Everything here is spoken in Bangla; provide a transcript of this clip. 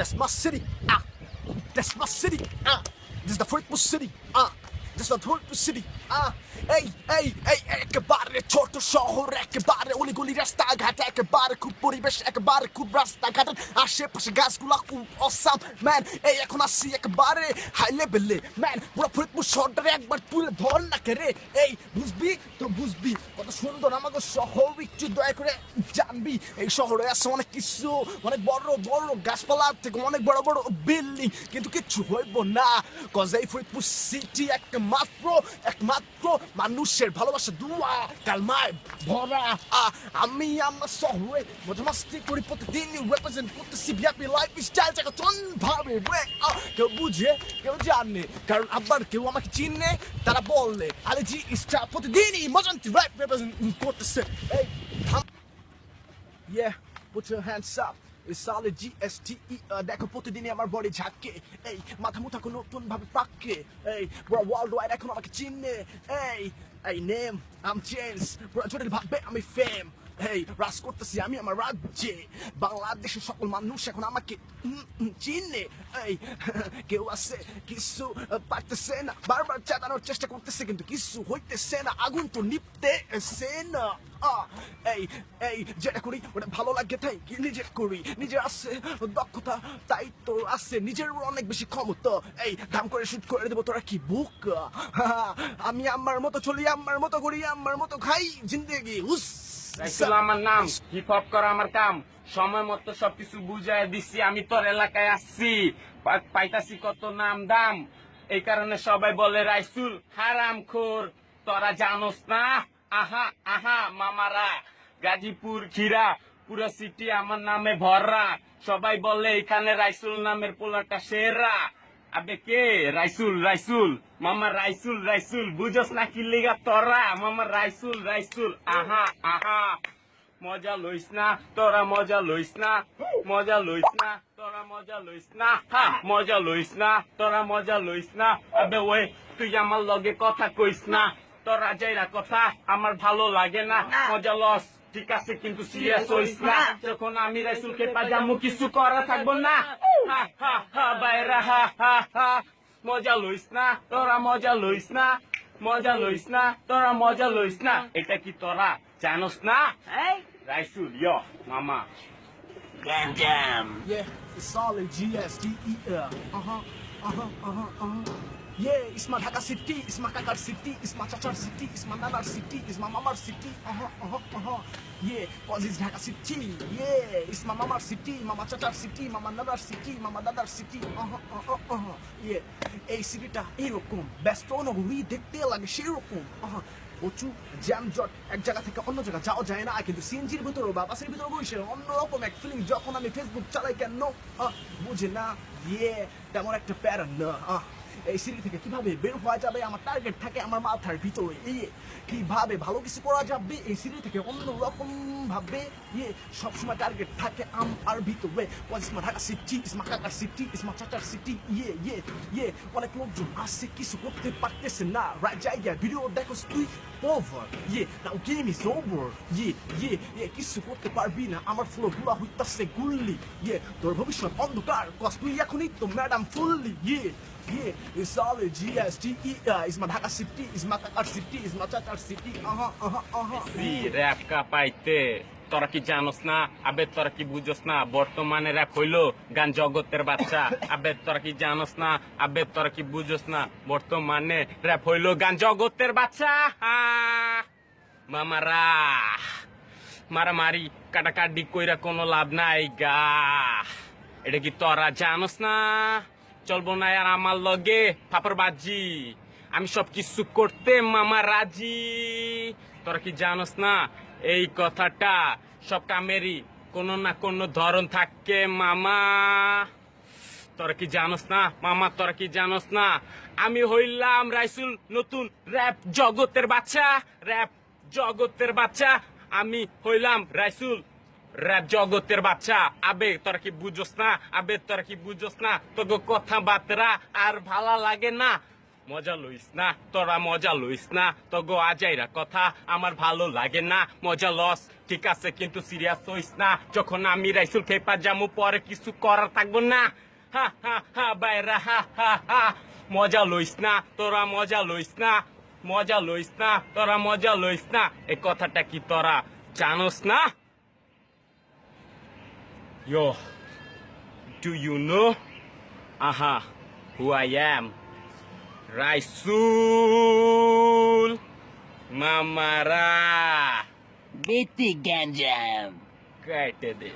That's my city. That's my city. This is the Fruitful city. This is the Fruitful city. এই একেবারে ছোট শহর, একেবারে অলিগলি রাস্তাঘাট, একেবারে খুব পরিবেশ, একেবারে খুব রাস্তাঘাট, আশেপাশে গাছগুলা খুব অসাম ম্যান। এই এখন আসছি একেবারে হাই লেভেলে ম্যান, পুরো ফরিদপুর শহরটারে একবার তুলে ধর না কে রে। এই বুঝবি তো বুঝবি কত সুন্দর আমাদের শহর, একটু দয়া করে জানবি এই শহরে আছে অনেক কিছু, অনেক বড় বড় গাছপালা থেকে অনেক বড় বড় বিল্ডিং, কিন্তু কিচ্ছু হইব না কজ এই ফরিদপুর সিটি একমাত্র মানুষের ভালোবাসা দুয়া কালমায় ভরা। আমি আমার শহরে মজামাস্তি করি প্রতিদিন, রিপ্রেজেন্ট করতেছি বিয়াপি লাইফ স্টাইল জায়গাতন ভাবে রে। কেউ বুঝে কেউ জানে, কারণ আবার কেউ আমাকে চিনে, তারা বললে আলেজি স্টার প্রতিদিনই মজান্তি রাইপ রিপ্রেজেন্ট করতেছে। এই yeah, put your hands up. It's solid GSTE. দেখো প্রতিদিনই আমার বডি ঝাঁকে, এই মাথা মুথা কোনো নতুন ভাবে পাকে, এই পুরো ওয়ার্ল্ড ওয়াইড এখন আমাকে চিনে। এই নেম আম চেঞ্জ, পুরো জটিল ভাবে আমি ফেম। এই রাজ করতেছি আমি আমার রাজ্যে, বাংলাদেশের সকল মানুষ এখন আমাকে চিনে। এই কেউ আছে কিছু পারতেছে না, বারবার চালানোর চেষ্টা করতেছে কিন্তু কিছু হইতেছে না, আগুন তো নিপতেছে না। এই যেটা করি ওটা ভালো লাগে তাই নিজের করি, নিজের আছে দক্ষতা তাই তো আছে নিজের অনেক বেশি ক্ষমতা। এই দাম করে শুট করে দেবো তোরা কি বুক, আমি আমার মতো চলি, আমার মতো করি, আমার মতো খাই জিন্দেগি। রাইসুল আমার নাম, হিপ হপ করা আমার কাম, সময় মতো সবকিছু বুঝাই দিছি, আমি তোর এলাকায় আসছি, পাইতাছি কত নাম দাম, এই কারণে সবাই বলে রাইসুল হারাম খোর, তোরা জানোস না। আহা মামারা, গাজীপুর খিরা পুরো সিটি আমার নামে ভররা, সবাই বলে এখানে রাইসুল নামের পোলাটা সেরা। আবে কে রাইসুল মামা রাইসুল বুঝস না কি লিগা তোরা, মামা রাইসুল আহা মজা লইস না তোরা, মজা লইস না তোরা, মজা লইস না মজা লইস না তোরা, মজা লইস না। আবে ওই তুই আমার লগে কথা কইস না, তোরা যাইরা কথা আমার ভালো লাগে না, মজা লস ঠিক আছে কিন্তু সিরিয়াস হইস না, যখন আমি রাইসুলকে পাজামু কিছু করা থাকবো না। বাইরা মজা লইস না তোরা, মজা লইস না তোরা, মজা লইস না। এটা কি তোরা জানোস না? রাইসুল মামা Yeah, it's solid GSTE. Yeah, it's my Dhaka city, it's my Kakar city, it's my Chachar city, it's my Nanar city, it's my Mamar city. Yeah, cause it's Dhaka city. Yeah, it's my Mamar city, Mama Chachar city, Mama Nanar city, Mama Dadar city. Yeah, এই সিটিটা এরকম ব্যস্ত নগরী, দেখতে লাগে সেরকম। প্রচুর জ্যামজট, এক জায়গা থেকে অন্য জায়গা যাওয়া যায় না, কিন্তু সিএনজির ভিতরে বা বাসের ভিতরে বসে অন্যরকম এক ফিলিং যখন আমি ফেসবুক চালাই কেন বুঝে না। তেমন একটা প্যারা না। এই সিটি থেকে কিভাবে বের হওয়া যাবে আমার টার্গেট থাকে আমার মাথার ভিতরে, কিভাবে ভালো কিছু করা যাবে এই সিটি থেকে অন্যরকম ভাবে সবসময় টার্গেট থাকে আমার ভিতরে। ইসমা ঢাকা সিটি, ইসমা কাকার সিটি, ইসমা চাচার সিটি। অনেক লোকজন আসছে কিছু করতে পারতেছে না, রাইট জায়গায় ভিডিও দেখো তুই over. Now game is over. কিছু করতে পারবি না, আমার ফ্লো গুলা হইতাছে গুল্লি। তোর ভবিষ্যৎ অন্ধকার কস তুই এখনই তো madam fully. It's solid GSTE. It's my Dhaka city, it's my Kakar city, it's my Chachar city. Rap কা পাইতে তোরা কি জানোস না? আবে তোরা কি বুঝোস না? বর্তমানে র‍্যাপ হইলো গান জগতের বাচ্চা। আবে তোরা কি জানোস না? আবে তোরা কি বুঝোস না? বর্তমানে র‍্যাপ হইলো গান জগতের বাচ্চা। মামারা মারামারি কাটাকাটি কইরা কোনো লাভ নাই গা, এটা কি তোরা জানোস না? চলবো না আর আমার লগে ফাপড়বাজি, আমি সব কিছু করতে মামা রাজি। তোরা কি জানোস না এই কথাটা? সব কামেরই কোনো না কোনো ধরন থাকে মামা। তোরা কি জানোস না মামা? তোরা কি জানোস না আমি হইলাম রাইসুল নতুন র‍্যাপ জগতের বাচ্চা, র‍্যাপ জগতের বাচ্চা। আমি হইলাম রাইসুল র‍্যাপ জগতের বাচ্চা। আবে তোরা কি বুঝোস না? আবে তোরা কি বুঝোস না? তোকে কথাবার্তা আর ভালো লাগে না, মজা লইস না, তোরা মজা লইস না, তো গো আজাইরা কথা আমার ভালো লাগে না। মজা লস ঠিক আছে, কিন্তু সিরিয়াস হইস না। যখন আমি রাইসুল খেপা জামু, পরে কিছু করার থাকবো না। হা হা হা বাইরা হা হা হা। মজা লইস না, তোরা মজা লইস না, মজা লইস না, তোরা মজা লইস না। এই কথাটা কি তোরা জানোস না? Yo, do you know? Who I am? Raisul Mamara. Biti Ganjam. Kaite de.